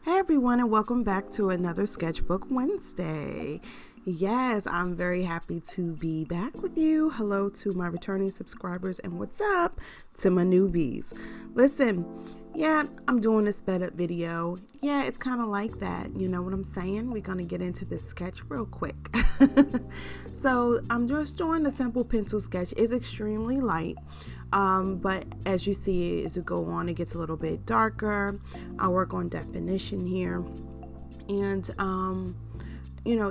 Hey everyone, and welcome back to another Sketchbook Wednesday. Yes, I'm very happy to be back with you. Hello to my returning subscribers, and what's up to my newbies. Listen, I'm doing a sped up video. It's kind of like that. You know what I'm saying? We're going to get into this sketch real quick. So I'm just doing a simple pencil sketch. It's extremely light. But as you see, as we go on, it gets a little bit darker. I work on definition here. And,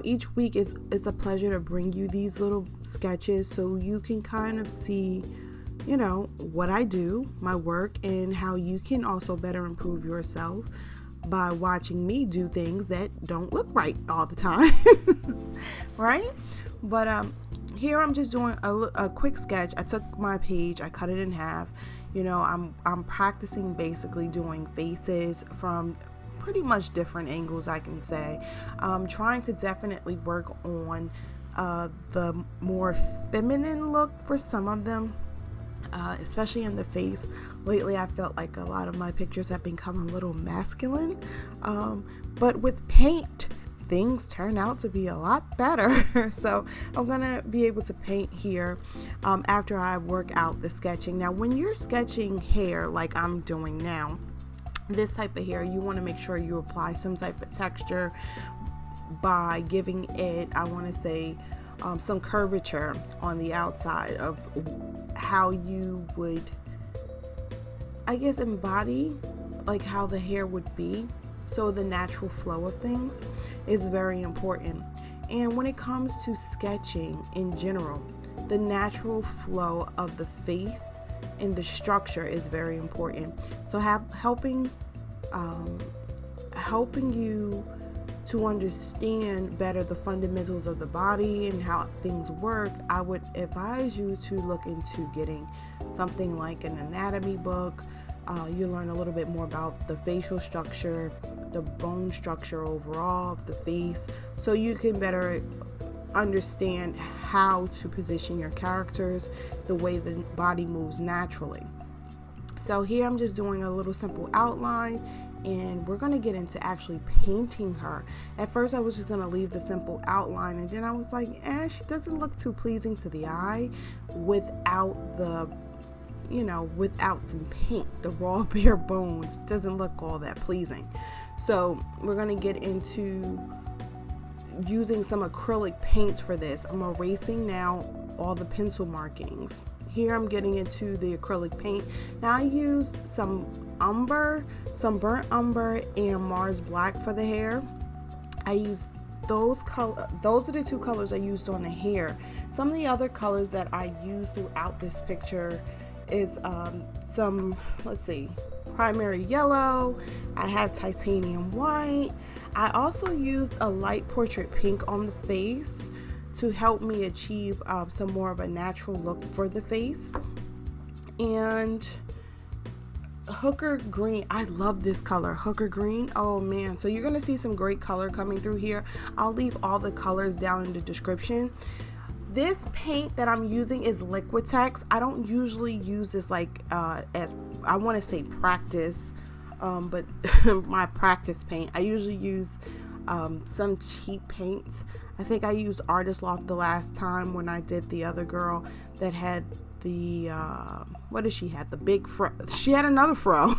each week it's a pleasure to bring you these little sketches so you can kind of see, what I do, my work, and how you can also better improve yourself by watching me do things that don't look right all the time. Right? But, here I'm just doing a quick sketch. I took my page, I cut it in half. I'm practicing basically doing faces from pretty much different angles, I can say. Trying to definitely work on the more feminine look for some of them, especially in the face. Lately I felt like a lot of my pictures have become a little masculine, but with paint things turn out to be a lot better. So I'm gonna be able to paint here after I work out the sketching. Now when you're sketching hair like I'm doing now, this type of hair, you want to make sure you apply some type of texture by giving it, I want to say, some curvature on the outside of how you would, I guess, embody like how the hair would be. So the natural flow of things is very important. And when it comes to sketching in general, the natural flow of the face and the structure is very important. So helping you to understand better the fundamentals of the body and how things work, I would advise you to look into getting something like an anatomy book. You learn a little bit more about the facial structure, the bone structure overall of the face, so you can better understand how to position your characters, the way the body moves naturally. So here I'm just doing a little simple outline, and we're going to get into actually painting her. At first I was just going to leave the simple outline, and then I was like, she doesn't look too pleasing to the eye without without some paint. The raw bare bones doesn't look all that pleasing. So we're going to get into using some acrylic paints for this. I'm erasing now all the pencil markings. Here I'm getting into the acrylic paint. Now I used some burnt umber and MarsBlack for the hair. I used those are the two colors I used on the hair. Some of the other colors that I used throughout this picture is some, primary yellow. I have titanium white. I also used a light portrait pink on the face to help me achieve some more of a natural look for the face. And hooker green, I love this color, hooker green. Oh man, so you're gonna see some great color coming through here. I'll leave all the colors down in the description. This paint that I'm using is Liquitex. I don't usually use this as, I want to say, practice, but my practice paint. I usually use some cheap paints. I think I used Artist Loft the last time when I did the other girl that had the, what did she have? The big fro. She had another fro,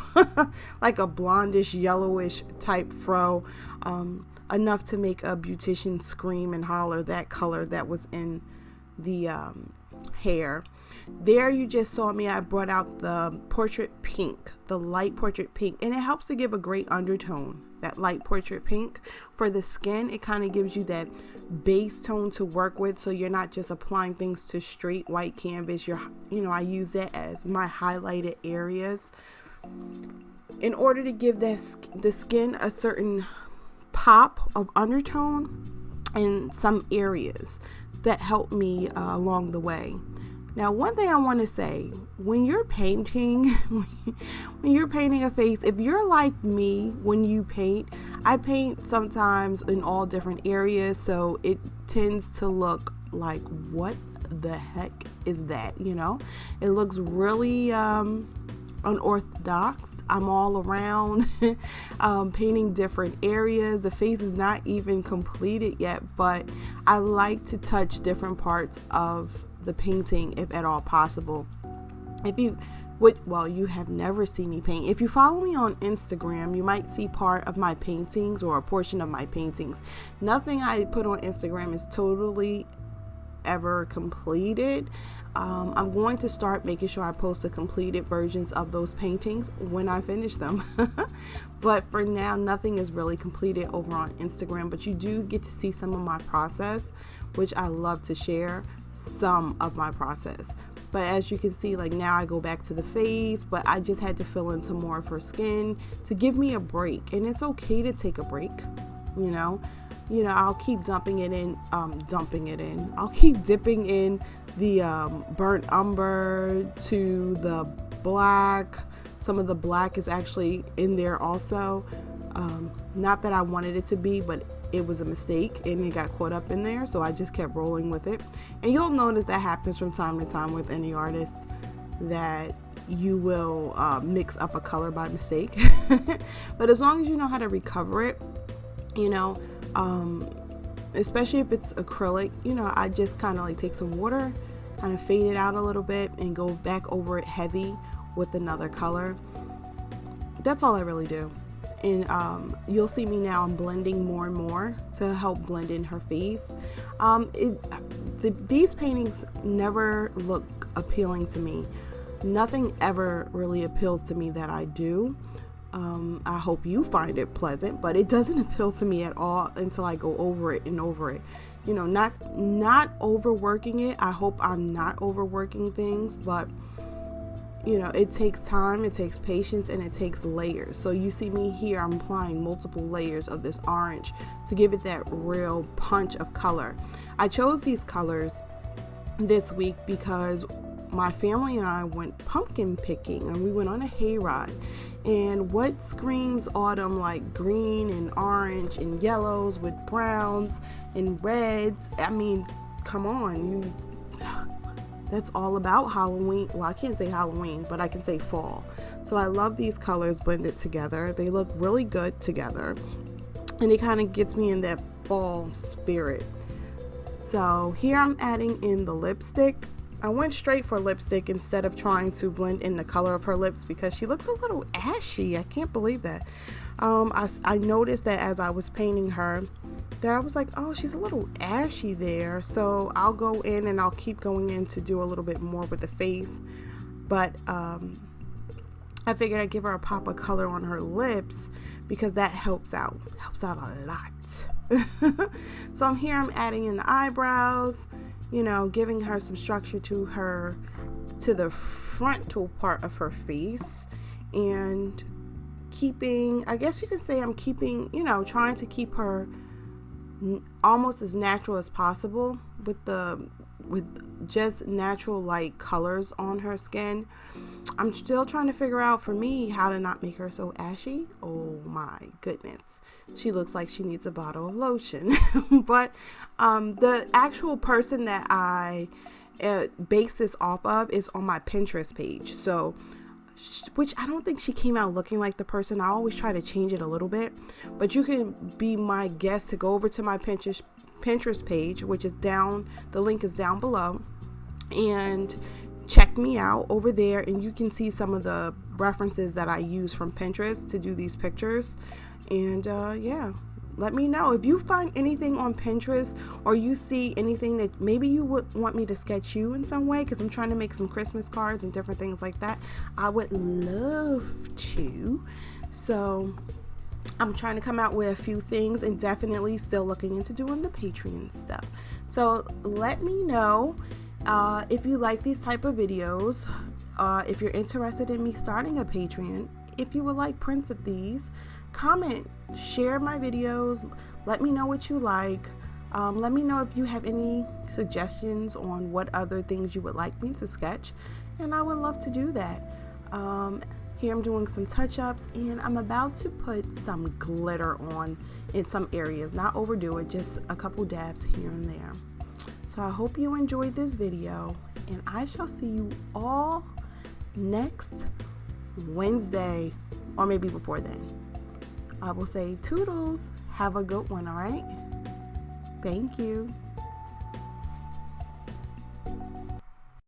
like a blondish, yellowish type fro, enough to make a beautician scream and holler, that color that was in the hair. There you just saw me, I brought out the portrait pink, the light portrait pink, and it helps to give a great undertone. That light portrait pink for the skin, it kind of gives you that base tone to work with, so you're not just applying things to straight white canvas. I use that as my highlighted areas in order to give the skin a certain pop of undertone in some areas that help me along the way. Now, one thing I want to say, when you're painting a face, if you're like me, when you paint, I paint sometimes in all different areas, so it tends to look like, what the heck is that? It looks really unorthodox. I'm all around painting different areas. The face is not even completed yet, but I like to touch different parts of the painting if at all possible. If you well, you have never seen me paint. If you follow me on Instagram, you might see part of my paintings or a portion of my paintings. Nothing I put on Instagram is totally ever completed. I'm going to start making sure I post the completed versions of those paintings when I finish them. But for now, nothing is really completed over on Instagram, but you do get to see some of my process, which I love to share some of my process. But as you can see, like now I go back to the face, but I just had to fill in some more of her skin to give me a break. And it's okay to take a break, you know. I'll keep dumping it in. I'll keep dipping in the burnt umber to the black. Some of the black is actually in there also. Not that I wanted it to be, but it was a mistake and it got caught up in there, so I just kept rolling with it. And you'll notice that happens from time to time with any artist, that you will mix up a color by mistake. But as long as you know how to recover it, especially if it's acrylic, I just kind of like take some water, kind of fade it out a little bit and go back over it heavy with another color. That's all I really do. And you'll see me now, I'm blending more and more to help blend in her face. These paintings never look appealing to me. Nothing ever really appeals to me that I do. I hope you find it pleasant, but it doesn't appeal to me at all until I go over it and over it. Not overworking it. I hope I'm not overworking things, but it takes time, it takes patience, and it takes layers. So you see me here, I'm applying multiple layers of this orange to give it that real punch of color. I chose these colors this week because my family and I went pumpkin picking, and we went on a hayride. And what screams autumn like green and orange and yellows with browns and reds? I mean, come on, that's all about Halloween. Well, I can't say Halloween, but I can say fall. So I love these colors blended together. They look really good together, and it kind of gets me in that fall spirit. So here I'm adding in the lipstick. I went straight for lipstick instead of trying to blend in the color of her lips because she looks a little ashy. I can't believe that. I noticed that as I was painting her, that I was like, oh, she's a little ashy there. So I'll go in and I'll keep going in to do a little bit more with the face. But I figured I'd give her a pop of color on her lips because that helps out a lot. So I'm adding in the eyebrows, giving her some structure to the frontal part of her face, and I guess you could say I'm keeping, trying to keep her almost as natural as possible with just natural light colors on her skin. I'm still trying to figure out for me how to not make her so ashy. Oh my goodness. She looks like she needs a bottle of lotion. But the actual person that I base this off of is on my Pinterest page. So, which I don't think she came out looking like the person. I always try to change it a little bit. But you can be my guest to go over to my Pinterest page, which is down, the link is down below, and check me out over there, and you can see some of the references that I use from Pinterest to do these pictures. And yeah, let me know if you find anything on Pinterest, or you see anything that maybe you would want me to sketch you in some way, because I'm trying to make some Christmas cards and different things like that. I would love to. So I'm trying to come out with a few things, and definitely still looking into doing the Patreon stuff. So let me know if you like these type of videos, if you're interested in me starting a Patreon, if you would like prints of these. Comment, share my videos, let me know what you like. Let me know if you have any suggestions on what other things you would like me to sketch, and I would love to do that. Here I'm doing some touch-ups, and I'm about to put some glitter on in some areas. Not overdo it, just a couple dabs here and there. So I hope you enjoyed this video, and I shall see you all next Wednesday, or maybe before then. I will say toodles. Have a good one, all right? Thank you.